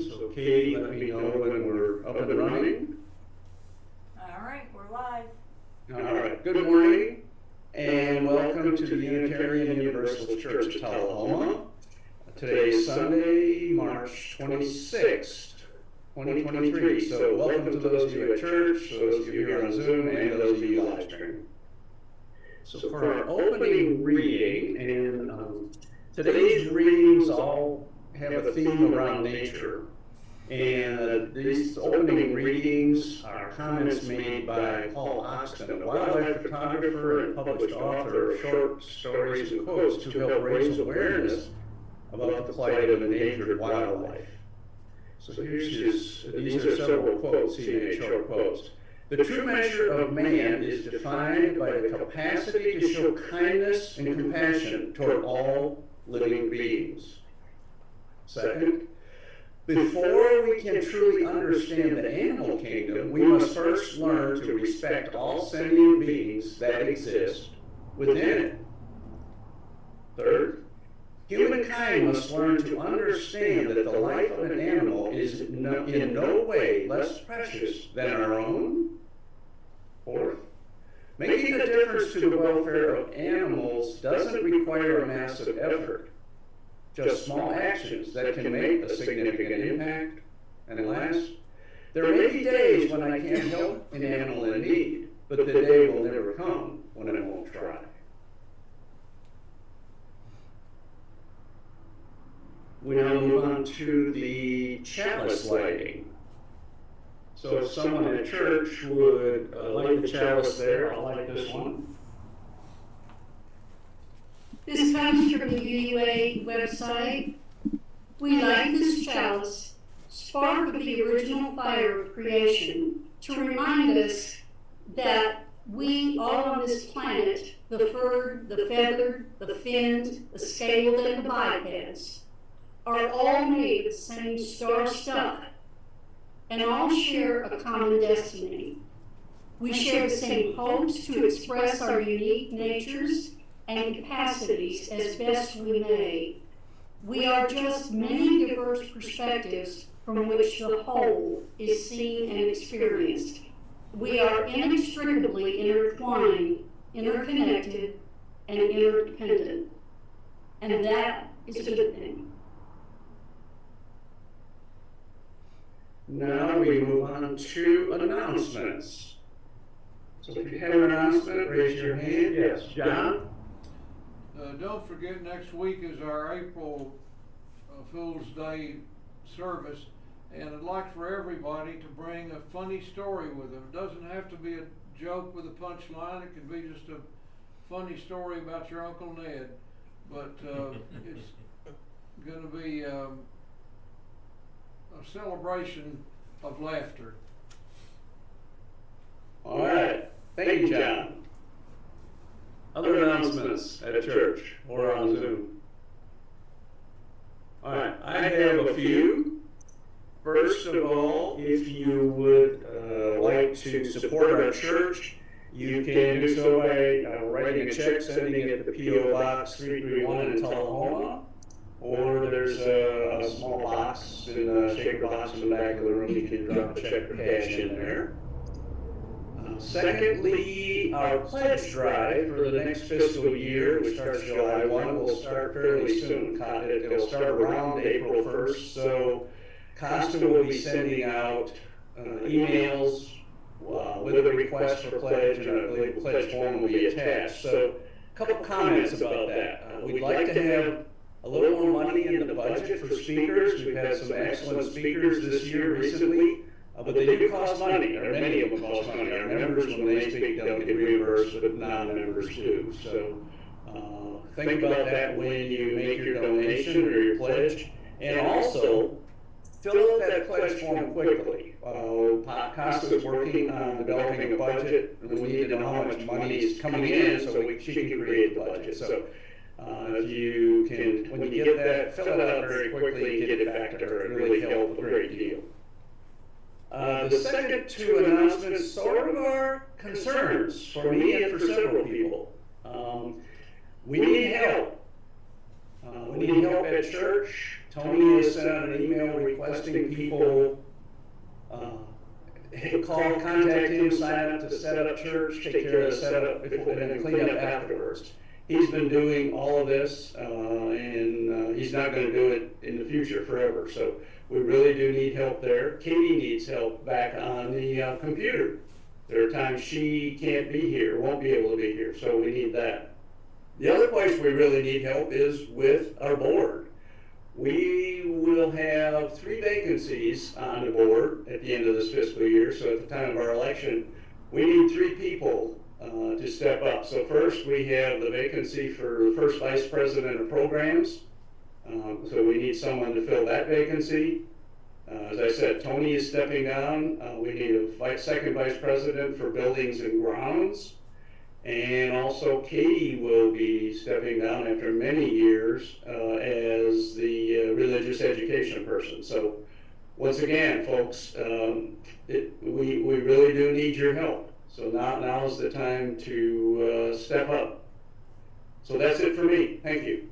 So Katie, let me know when we're up and running. All right, we're live. All right, good morning and welcome to the Unitarian Universalist Church of Tullahoma. Today is Sunday, March 26th, 2023. So welcome to those of you at church, those of you here on Zoom, and those of you live streaming. So for our opening reading, and today's readings all have a theme around nature. And these opening readings are comments made by Paul Oxton, a wildlife photographer and published author of short stories and quotes to help raise awareness about the plight of endangered wildlife. So these are several quotes he made, short quotes. The true measure of man is defined by the capacity to show kindness and compassion toward all living beings. Second, before we can truly understand the animal kingdom, we must first learn to respect all sentient beings that exist within it. Third, humankind must learn to understand that the life of an animal is in no way less precious than our own. Fourth, making a difference to the welfare of animals doesn't require a massive effort. Just small actions that can make a significant impact. And last, there may be days when I can't help an animal in need, but the day will never come when I won't try. We now move on to the chalice lighting. So if someone at church would light the chalice there, I'll light this one. This comes from the UUA website. We light this chalice, spark of the original fire of creation, to remind us that we all on this planet, the furred, the feathered, the finned, the scaled, and the bipeds, are all made of the same star stuff and all share a common destiny. We share the same hopes to express our unique natures and capacities as best we may. We are just many diverse perspectives from which the whole is seen and experienced. We are inextricably intertwined, interconnected, and interdependent. And that is a good thing. Now we move on to announcements. So if you have an announcement, raise your hand. Yes, John? Don't forget, next week is our April Fool's Day service, and I'd like for everybody to bring a funny story with them. It doesn't have to be a joke with a punchline. It can be just a funny story about your Uncle Ned, but it's going to be a celebration of laughter. All right. Thank you, John. Other announcements at church or on Zoom? All right, I have a few. First of all, if you would like to support our church, you can do so by writing a check, sending it to P.O. Box 331 in Tullahoma, or there's a small box in the shaker box in the back of the room. You can drop a check or cash in there. Secondly, our pledge drive for the next fiscal year, which starts July 1, will start fairly soon. It'll start around April 1st, so Costa will be sending out emails with a request for pledge, and I believe a pledge form will be attached. So a couple comments about that. We'd like to have a little more money in the budget for speakers. We've had some excellent speakers this year recently. But they do cost money, or many of them cost money. Our members, when they speak, don't get reimbursed, but non-members do. So think about that when you make your donation or your pledge. And also, fill out that pledge form quickly. Costa is working on developing a budget, and we need to know how much money is coming in so she can create the budget. So if you can, when you get that, fill it out very quickly and get it back to her. It really helps a great deal. The second two announcements sort of are concerns for me and for several people. We need help. We need help at church. Tony has sent out an email requesting people contact him, sign up to set up church, take care of the setup, and then clean up afterwards. He's been doing all of this, and he's not going to do it in the future forever. So we really do need help there. Katie needs help back on the computer. There are times she can't be here, won't be able to be here, so we need that. The other place we really need help is with our board. We will have 3 vacancies on the board at the end of this fiscal year, so at the time of our election, we need 3 people to step up. So first, we have the vacancy for the first vice president of programs. So we need someone to fill that vacancy. As I said, Tony is stepping down. We need a second vice president for buildings and grounds. And also Katie will be stepping down after many years as the religious education person. So once again, folks, we really do need your help. So now is the time to step up. So that's it for me. Thank you.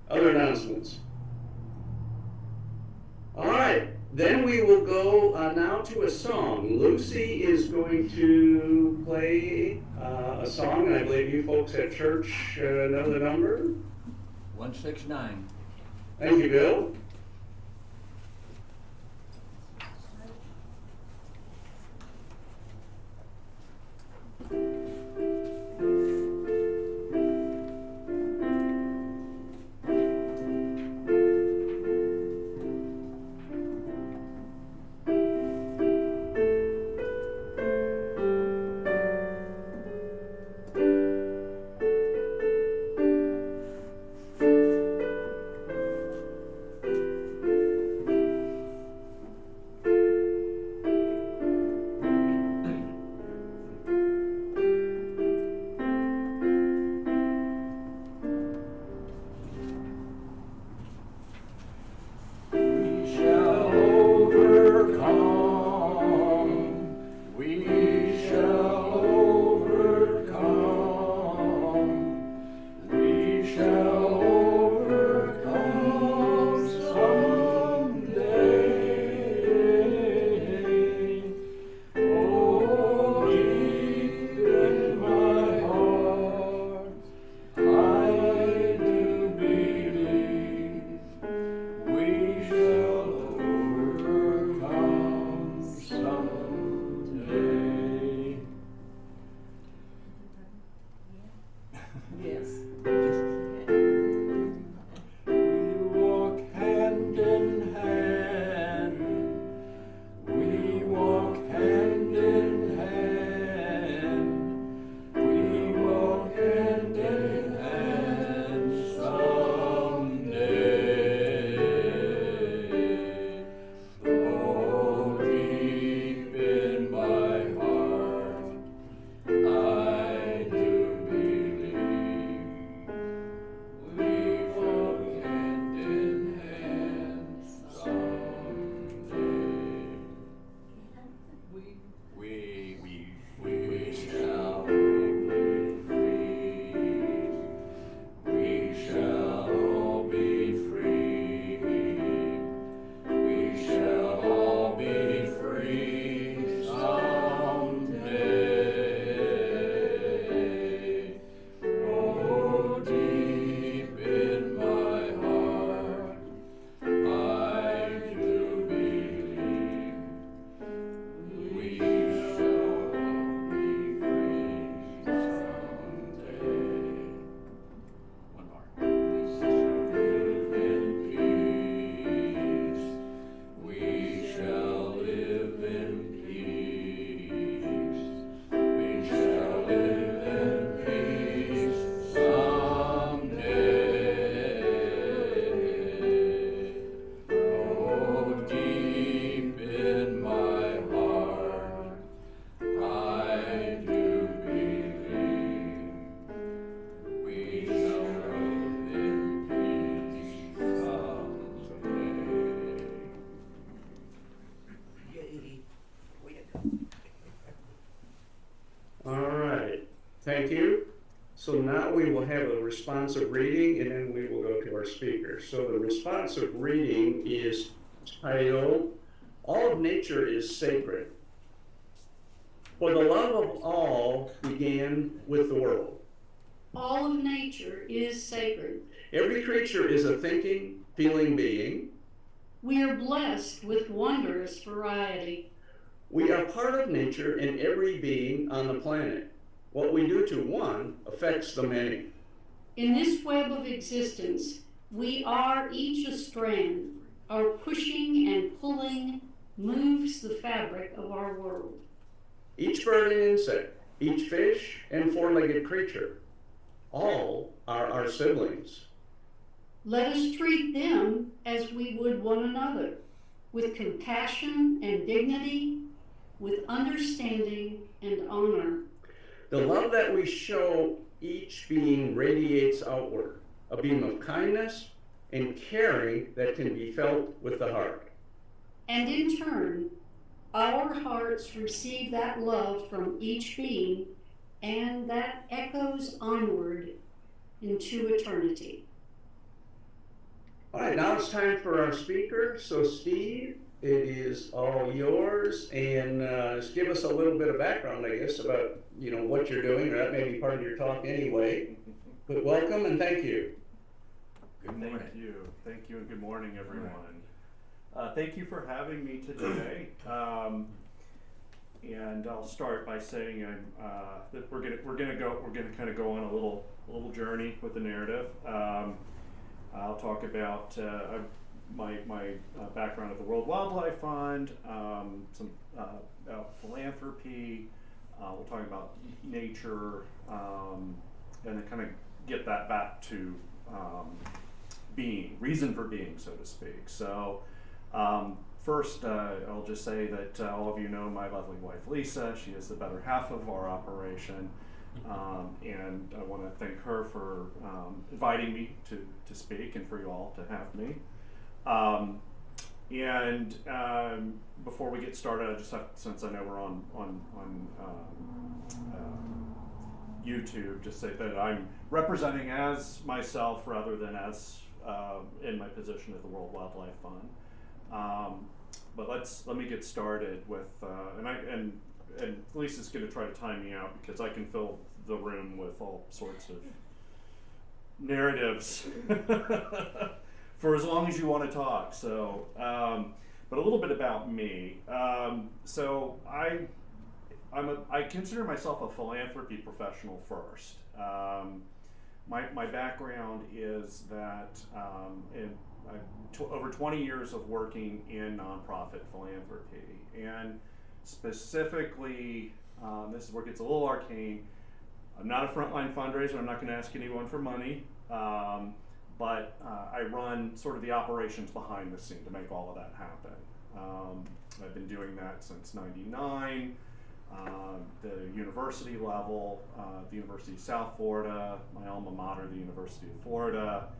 Other announcements. All right, then we will go now to a song. Lucy is going to play a song, and I believe you folks at church know the number. 169. Thank you, Bill. So now we will have a responsive reading, and then we will go to our speaker. So the responsive reading is titled, All of Nature is Sacred. For the love of all began with the world. All of nature is sacred. Every creature is a thinking, feeling being. We are blessed with wondrous variety. We are part of nature and every being on the planet. What we do to one affects the many. In this web of existence, we are each a strand. Our pushing and pulling moves the fabric of our world. Each bird and insect, each fish and four-legged creature, all are our siblings. Let us treat them as we would one another, with compassion and dignity, with understanding and honor. The love that we show each being radiates outward, a beam of kindness and caring that can be felt with the heart. And in turn, our hearts receive that love from each being, and that echoes onward into eternity. All right, now it's time for our speaker. So Steve, it is all yours, and just give us a little bit of background, I guess, about what you're doing, or that may be part of your talk anyway. But welcome and thank you. Good morning. Thank you, and good morning, everyone. Thank you for having me today. And I'll start by saying that we're gonna kind of go on a little journey with the narrative. I'll talk about my background at the World Wildlife Fund, some about philanthropy. We'll talk about nature, and then kind of get that back to reason for being, so to speak. So first, I'll just say that all of you know my lovely wife, Lisa. She is the better half of our operation. And I want to thank her for inviting me to speak and for you all to have me. Before we get started, I just have, since I know we're on YouTube, just say that I'm representing as myself rather than as in my position at the World Wildlife Fund. But let me get started with and Lisa's going to try to time me out because I can fill the room with all sorts of narratives for as long as you want to talk. So, but a little bit about me. So I consider myself a philanthropy professional first. My background is that over 20 years of working in nonprofit philanthropy, and specifically, this is where it gets a little arcane. I'm not a frontline fundraiser. I'm not going to ask anyone for money, but I run sort of the operations behind the scene to make all of that happen. I've been doing that since '99. The university level, the University of South Florida, my alma mater, the University of Florida,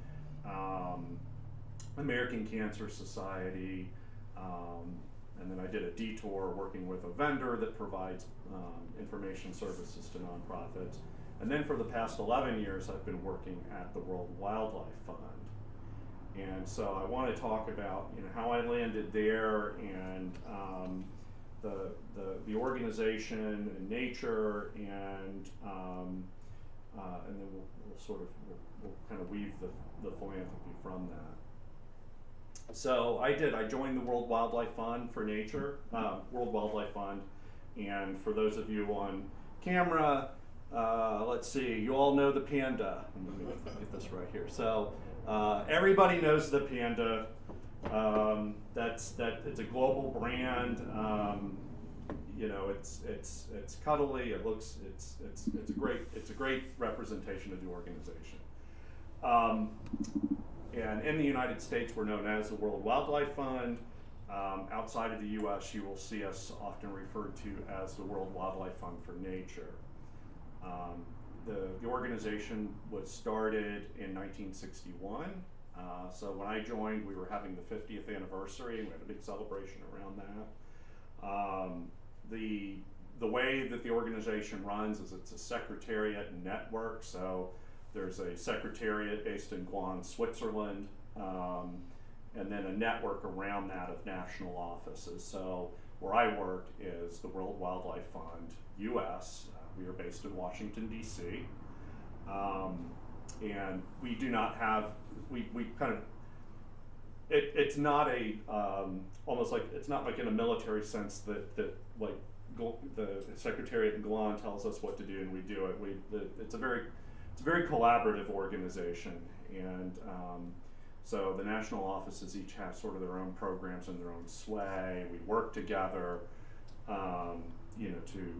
American Cancer Society, and then I did a detour working with a vendor that provides information services to nonprofits. And then for the past 11 years, I've been working at the World Wildlife Fund. And so I want to talk about how I landed there and the organization and nature, and then we'll kind of weave the philanthropy from that. So I joined the World Wildlife Fund for nature, World Wildlife Fund, and for those of you on camera, let's see, you all know the panda. Let me get this right here. So everybody knows the panda. It's a global brand. It's cuddly. It's a great representation of the organization. And in the United States, we're known as the World Wildlife Fund. Outside of the U.S., you will see us often referred to as the World Wildlife Fund for Nature. The organization was started in 1961. So when I joined, we were having the 50th anniversary, and we had a big celebration around that. the way that the organization runs is it's a secretariat network. So there's a secretariat based in Glan, Switzerland, and then a network around that of national offices. So where I work is the World Wildlife Fund, US. We are based in Washington, D.C. And we do not have, we kind of, it's not a, almost like, it's not like in a military sense that like the Secretariat in Glan tells us what to do and we do it. It's a very collaborative organization. And so the national offices each have sort of their own programs and their own sway. We work together, you know, to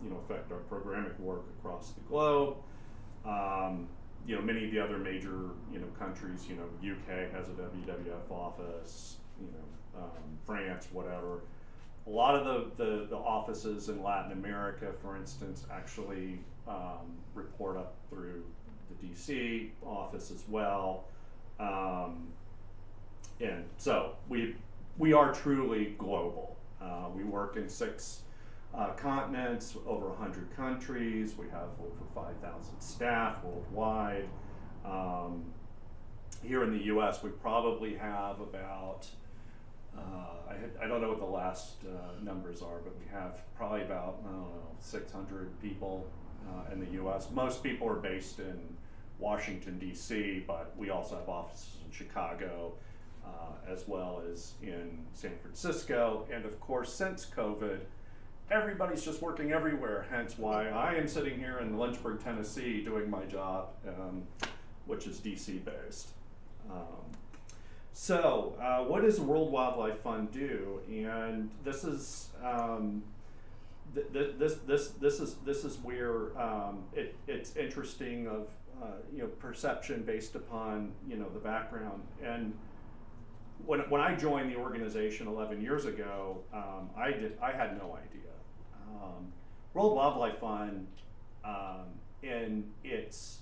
you know, affect our programmatic work across the globe. You know, many of the other major, you know, countries, you know, UK has a WWF office, you know, France, whatever. A lot of the offices in Latin America, for instance, actually report up through the DC office as well. And so we are truly global. We work in 6 continents, over 100 countries. We have over 5,000 staff worldwide. Here in the US, we probably have about, I don't know what the last numbers are, but we have probably about, I don't know, 600 people in the US. Most people are based in Washington, D.C., but we also have offices in Chicago, as well as in San Francisco. And of course, since COVID, everybody's just working everywhere, hence why I am sitting here in Lynchburg, Tennessee, doing my job, which is DC based. So what does the World Wildlife Fund do? And this is this is where it's interesting of you know, perception based upon, you know, the background. And when I joined the organization 11 years ago, I had no idea. World Wildlife Fund, in its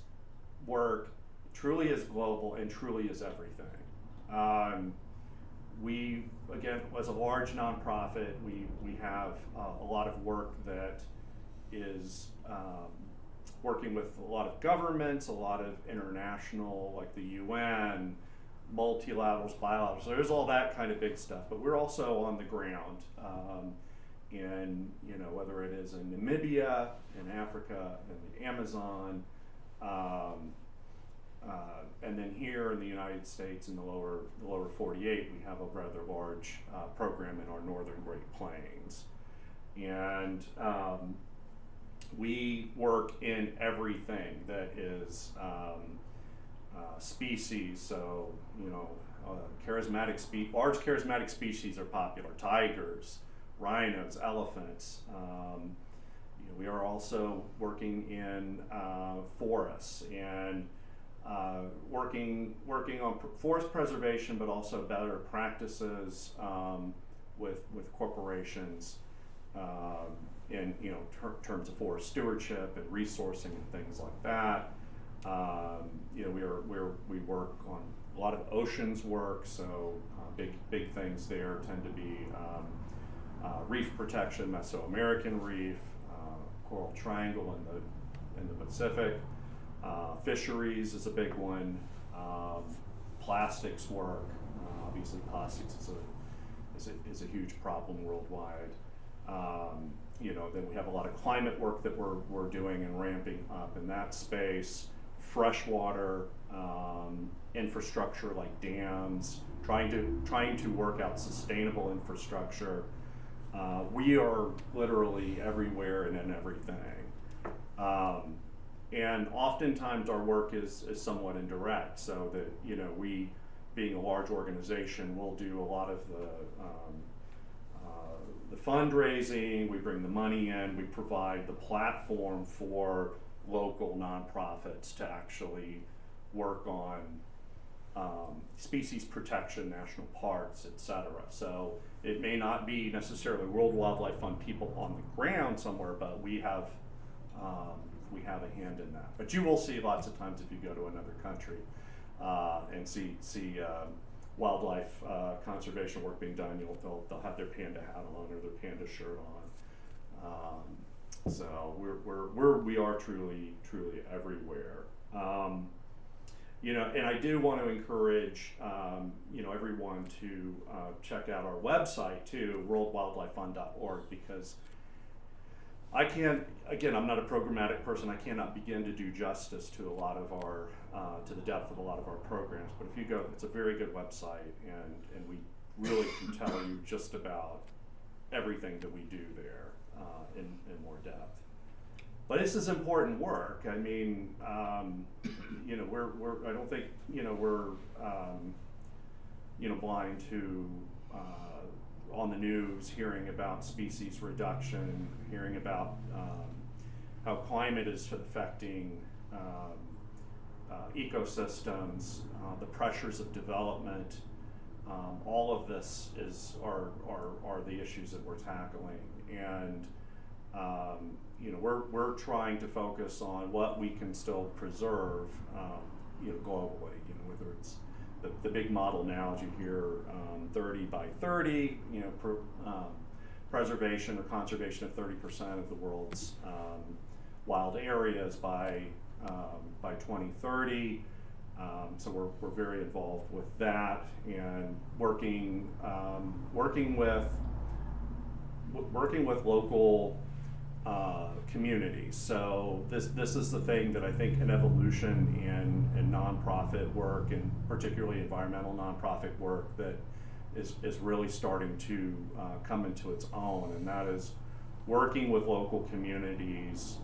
work, truly is global and truly is everything. We, again, as a large nonprofit, we have a lot of work that is working with a lot of governments, a lot of international, like the UN, multilaterals, bilaterals. So there's all that kind of big stuff. But we're also on the ground. In, you know, whether it is in Namibia, in Africa, in the Amazon, and then here in the United States in the lower 48, we have a rather large program in our northern Great Plains. And we work in everything that is species. So, you know, large charismatic species are popular. Tigers, rhinos, elephants. You know, we are also working in forests and working on forest preservation, but also better practices with corporations in, you know, terms of forest stewardship and resourcing and things like that. You know, we work on a lot of oceans work, so big things there tend to be reef protection, Mesoamerican reef, coral triangle in the Pacific. Fisheries is a big one. Plastics work. Obviously, plastics is a huge problem worldwide. You know, then we have a lot of climate work that we're doing and ramping up in that space. Freshwater infrastructure like dams, trying to work out sustainable infrastructure. We are literally everywhere and in everything. And oftentimes our work is somewhat indirect, so that, you know, we, being a large organization, will do a lot of the fundraising, we bring the money in, we provide the platform for local nonprofits to actually work on species protection, national parks, etc. So it may not be necessarily World Wildlife Fund people on the ground somewhere, but we have a hand in that. But you will see lots of times if you go to another country and see wildlife conservation work being done, they'll have their panda hat on or their panda shirt So we are truly everywhere. And I do want to encourage, everyone to check out our website too, worldwildlifefund.org, because I'm not a programmatic person. I cannot begin to do justice to a lot of our, to the depth of a lot of our programs. But if you go, it's a very good website, and we really can tell you just about everything that we do there in more depth. But this is important work. I mean, we're I don't think, we're, blind to, on the news, hearing about species reduction, hearing about how climate is affecting ecosystems, the pressures of development. All of this are the issues that we're tackling, and we're trying to focus on what we can still preserve, globally. Whether it's the big model now, as you hear, 30 by 30, preservation or conservation of 30% of the world's wild areas by 2030. So we're very involved with that, and working with local communities. So this is the thing that I think an evolution in nonprofit work, and particularly environmental nonprofit work, that is really starting to come into its own, and that is working with local communities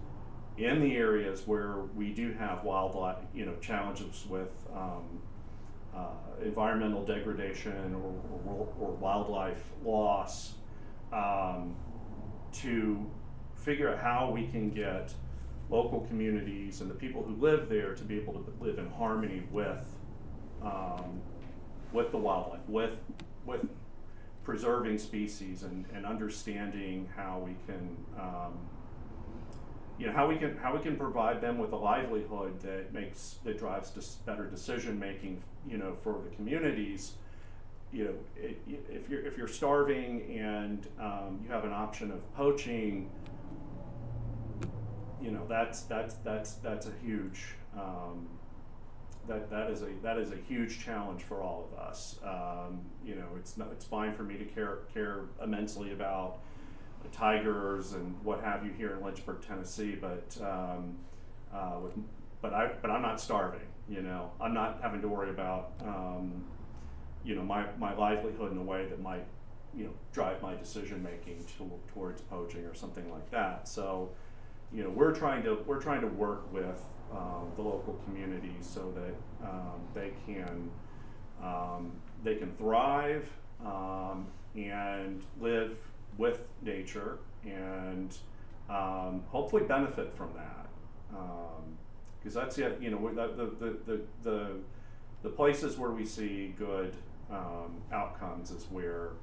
in the areas where we do have wildlife, challenges with environmental degradation or wildlife loss, to figure out how we can get local communities and the people who live there to be able to live in harmony with the wildlife, with preserving species, and understanding how we can how we can provide them with a livelihood that drives better decision making, for the communities. If you're starving and you have an option of poaching, that's a huge that is a huge challenge for all of us. It's fine for me to care immensely about tigers and what have you here in Lynchburg, Tennessee, but I'm not starving. I'm not having to worry about my livelihood in a way that might drive my decision making towards poaching or something like that. So we're trying to work with the local communities so that they can thrive and live with nature, and hopefully benefit from that, because that's it. The places where we see good outcomes is where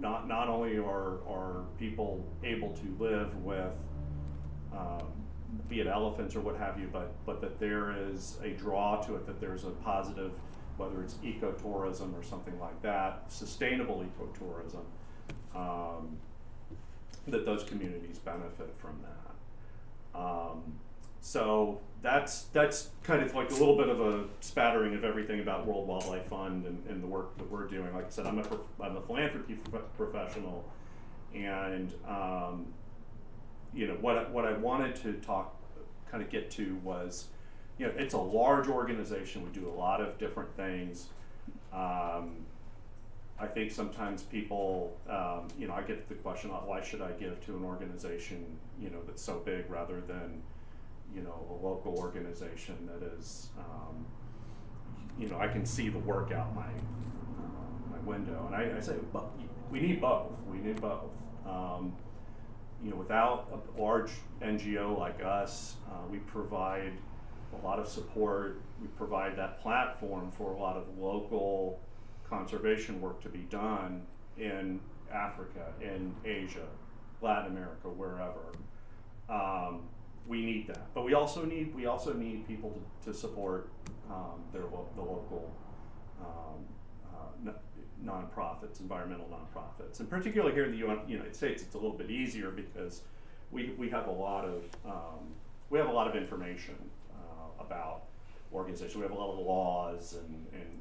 not only are people able to live with be it elephants or what have you, but that there is a draw to it, that there's a positive, whether it's ecotourism or something like that, sustainable ecotourism, that those communities benefit from that. So that's kind of like a little bit of a spattering of everything about World Wildlife Fund and the work that we're doing. Like I said, I'm a philanthropy professional, and what I wanted to get to was, it's a large organization. We do a lot of different things. I think sometimes people, I get the question, why should I give to an organization, that's so big, rather than, a local organization that is, I can see the work out my window. And I say, but we need both. We need both. Without a large NGO like us, we provide a lot of support. We provide that platform for a lot of local conservation work to be done in Africa, in Asia, Latin America, wherever. We need that, but we also need people to support the local nonprofits, environmental nonprofits, and particularly here in the United States, it's a little bit easier because we have a lot of information about organizations. We have a lot of laws,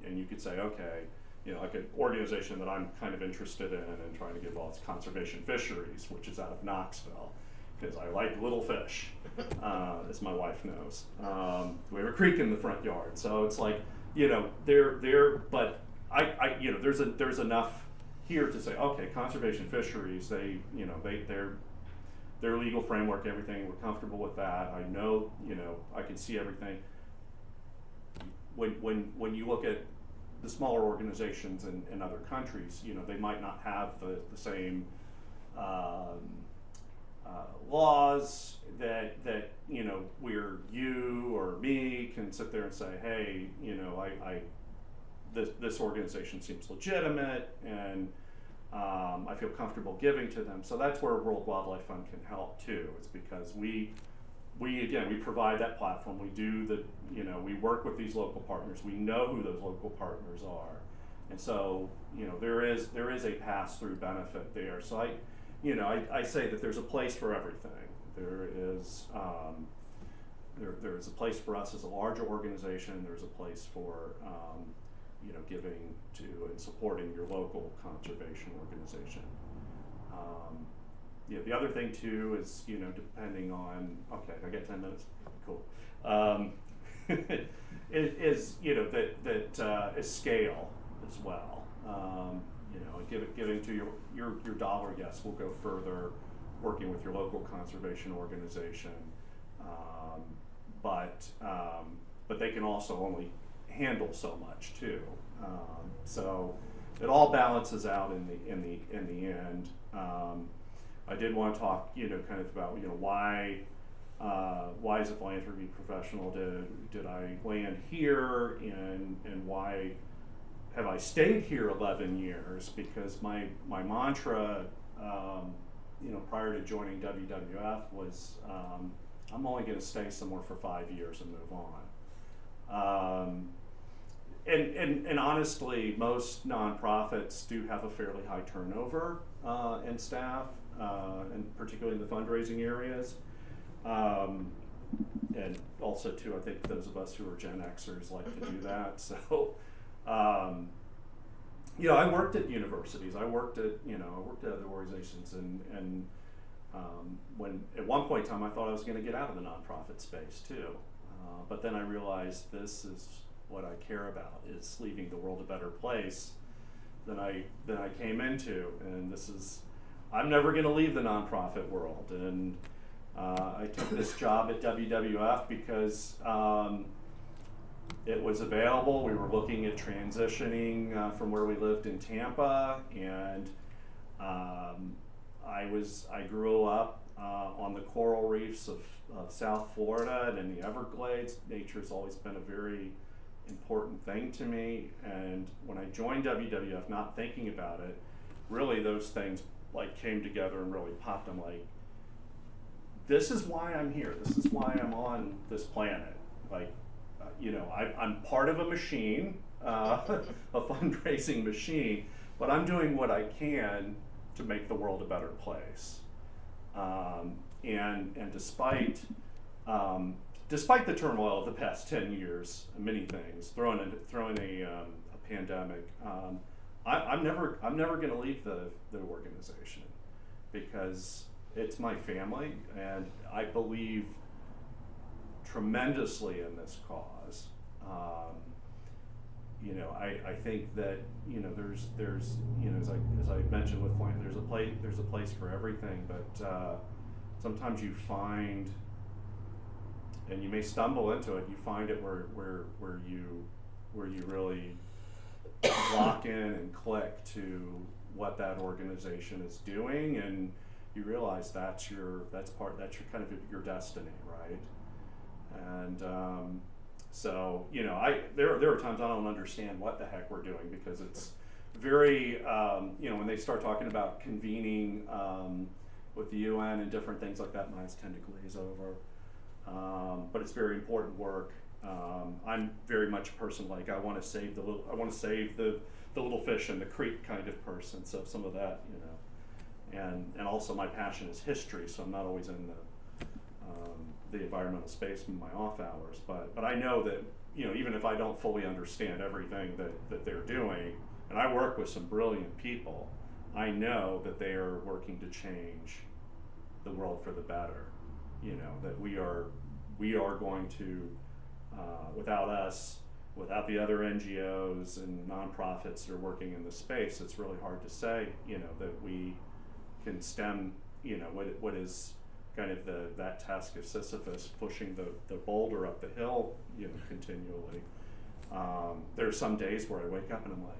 and you could say, okay, like an organization that I'm kind of interested in and trying to get involved is Conservation Fisheries, which is out of Knoxville, because I like little fish, as my wife knows. We have a creek in the front yard, so it's like, but there's enough here to say, okay, Conservation Fisheries, their legal framework, everything, we're comfortable with that. I know, I can see everything. When you look at the smaller organizations in other countries, they might not have the same laws that where you or me can sit there and say, hey, this organization seems legitimate, and I feel comfortable giving to them. So that's where World Wildlife Fund can help too. It's because we provide that platform. We do we work with these local partners. We know who those local partners are, and so there is a pass-through benefit there. So I say that there's a place for everything. There is a place for us as a larger organization. There's a place for giving to and supporting your local conservation organization. The other thing too is, depending on, okay, I got 10 minutes, cool. Is scale as well. Giving to your dollar, yes, will go further working with your local conservation organization, but they can also only handle so much too. So it all balances out in the end. I did want to talk, kind of about, why as a philanthropy professional did I land here, and why have I stayed here 11 years? Because my mantra, prior to joining WWF was, I'm only going to stay somewhere for 5 years and move on. And honestly, most nonprofits do have a fairly high turnover in staff, and particularly in the fundraising areas. And also too, I think those of us who are Gen Xers like to do that. So, I worked at universities. I worked at other organizations, and when at one point in time I thought I was going to get out of the nonprofit space too. But then I realized this is what I care about, is leaving the world a better place than I came into, and I'm never going to leave the nonprofit world. And I took this job at WWF because it was available. We were looking at transitioning from where we lived in Tampa, and I grew up on the coral reefs of South Florida and in the Everglades. Nature's always been a very important thing to me, and when I joined WWF, not thinking about it, really those things came together and really popped. I'm like, this is why I'm here. This is why I'm on this planet. I'm part of a machine, a fundraising machine, but I'm doing what I can to make the world a better place. And despite the turmoil of the past 10 years, many things, throwing a pandemic, I'm never going to leave the organization, because it's my family, and I believe tremendously in this cause. I think that there's as I mentioned with Point, there's a place for everything, but sometimes you find, and you may stumble into it, you find it where you really lock in and click to what that organization is doing, and you realize that's your kind of your destiny, right? And so there are times I don't understand what the heck we're doing, because it's very when they start talking about convening with the UN and different things like that, my eyes tend to glaze over. But it's very important work, I'm very much a person like I want to save the little fish in the creek kind of person. So some of that, and also my passion is history. So I'm not always in the environmental space in my off hours, but I know that even if I don't fully understand everything that they're doing, and I work with some brilliant people, I know that they are working to change the world for the better. That we are going to, without us, without the other NGOs and nonprofits that are working in the space, it's really hard to say, that we can stem, what is kind of that task of Sisyphus, pushing the boulder up the hill, continually. There's some days where I wake up and I'm like,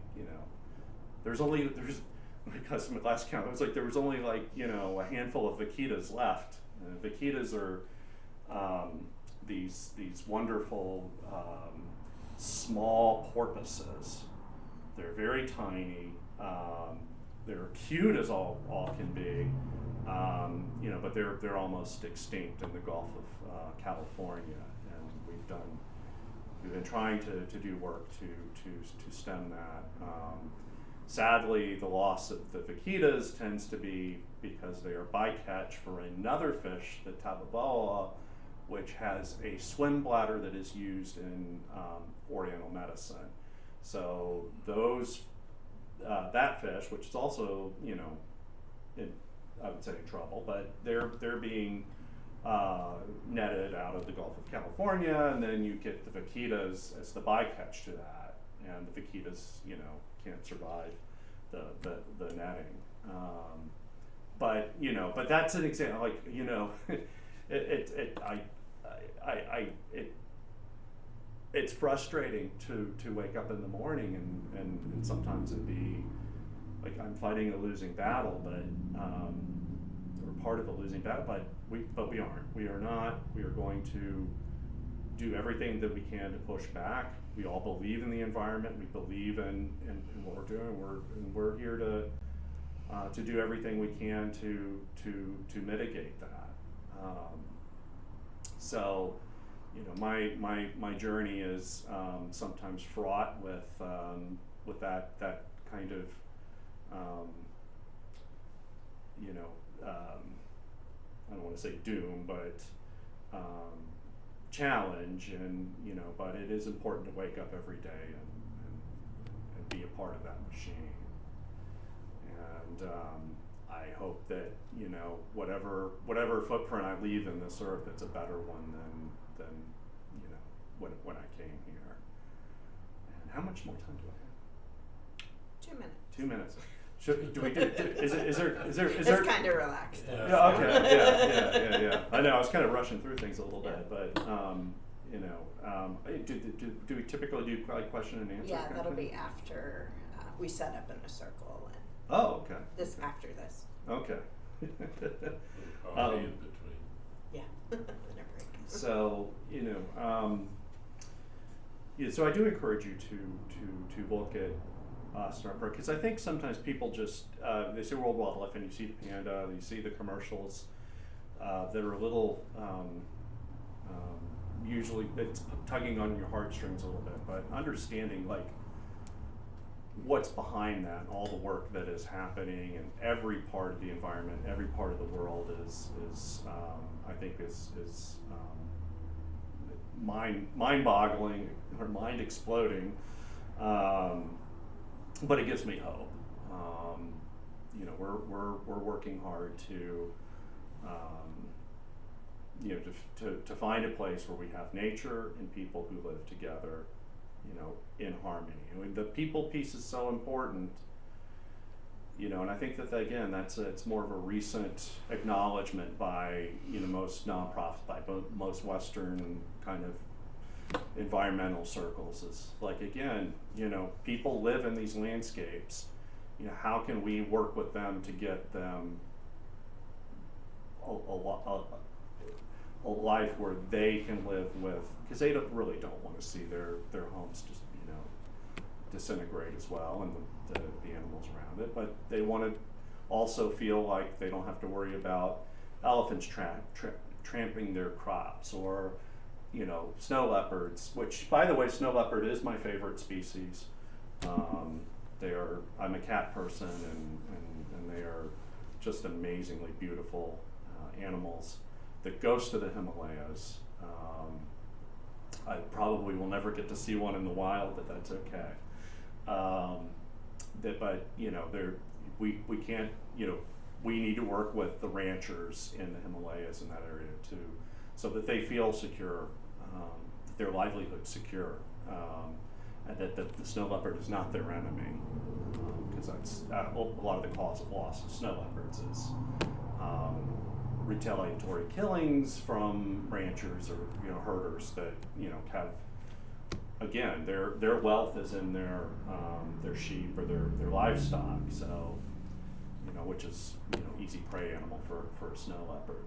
because my last count, it was like there was only like, a handful of vaquitas left. Vaquitas are these wonderful small porpoises. They're very tiny. They're cute as all can be. But they're almost extinct in the Gulf of California, and we've been trying to do work to stem that. Sadly, the loss of the vaquitas tends to be because they are bycatch for another fish, the tababoa, which has a swim bladder that is used in Oriental medicine. So that fish, which is also I would say in trouble, but they're being netted out of the Gulf of California, and then you get the vaquitas as the bycatch to that, and the vaquitas can't survive the netting. But that's an example. Like it's frustrating to wake up in the morning and sometimes it'd be like I'm fighting a losing battle, but or part of a losing battle. But we aren't. We are not. We are going to do everything that we can to push back. We all believe in the environment. We believe in what we're doing. We're here to do everything we can to mitigate that. So, my journey is sometimes fraught with that kind of I don't want to say doom, but challenge, and but it is important to wake up every day and be a part of that machine. And I hope that whatever footprint I leave in this earth, it's a better one than when I came here. And how much more time do I have? 2 minutes. 2 minutes. Do we do? Is there? It's kind of relaxed. Yeah. Okay. Yeah. I know. I was kind of rushing through things a little bit, but do we typically do like question and answer? Yeah, that'll be after we set up in a circle. And oh, okay. This after this. Okay. Coffee in between. Yeah. In a break. So so I do encourage you to look at Snarper, because I think sometimes people just they see World Wildlife and you see the panda, you see the commercials that are a little usually it's tugging on your heartstrings a little bit, but understanding like what's behind that, all the work that is happening in every part of the environment, every part of the world is I think is mind-boggling or mind-exploding. But it gives me hope. We're working hard to find a place where we have nature and people who live together, in harmony. I mean, the people piece is so important. And I think that again, it's more of a recent acknowledgement by most nonprofits, by most Western kind of environmental circles. Is like, again, people live in these landscapes. How can we work with them to get them a life where they can live with, because they really don't want to see their homes just disintegrate as well, and the animals around it, but they want to also feel like they don't have to worry about elephants tramping their crops, or you know, snow leopards, which, by the way, snow leopard is my favorite species. I'm a cat person, and they are just amazingly beautiful animals. The ghost of the Himalayas. I probably will never get to see one in the wild, but that's okay. But you know, we can't, you know, we need to work with the ranchers in the Himalayas in that area too, so that they feel secure, that their livelihood secure, and that the snow leopard is not their enemy, because that's a lot of the cause of loss of snow leopards is retaliatory killings from ranchers or, you know, herders that, you know, have, again, their wealth is in their sheep or their livestock, so, you know, which is, you know, easy prey animal for a snow leopard.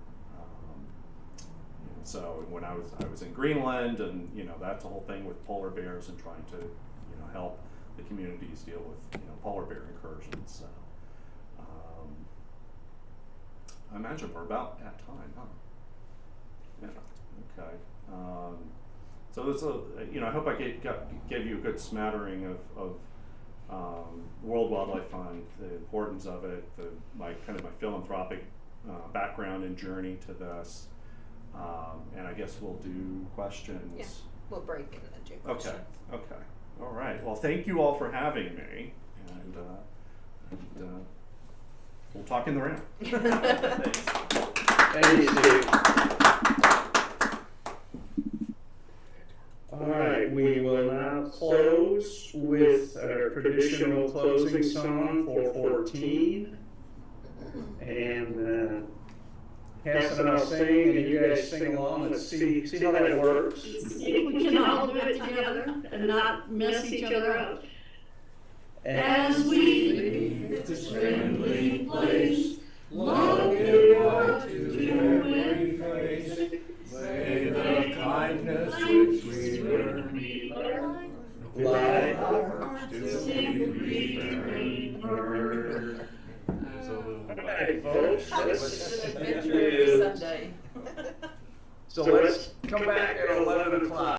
You know, so when I was in Greenland, and, you know, that's the whole thing with polar bears and trying to, you know, help the communities deal with, you know, polar bear incursions. So I imagine we're about at time, huh? Yeah. Okay. So there's you know, I hope I gave you a good smattering of World Wildlife Fund, the importance of it, my philanthropic background and journey to this, and I guess we'll do questions. Yeah, we'll break and then do questions. Okay. All right. Well, thank you all for having me, and we'll talk in the round. Thanks. Thank you, Steve. All right, we will now close with our traditional closing song, 414. And Cass and I'll sing, and you guys sing along. Let's see how that works. See if we can all do it together and not mess each other up. As we leave this friendly place, looking forward to your weary face, may the kindness which we learn fly our hearts till we return. All right, folks. It's an adventure every Sunday. So let's come back at 11 o'clock.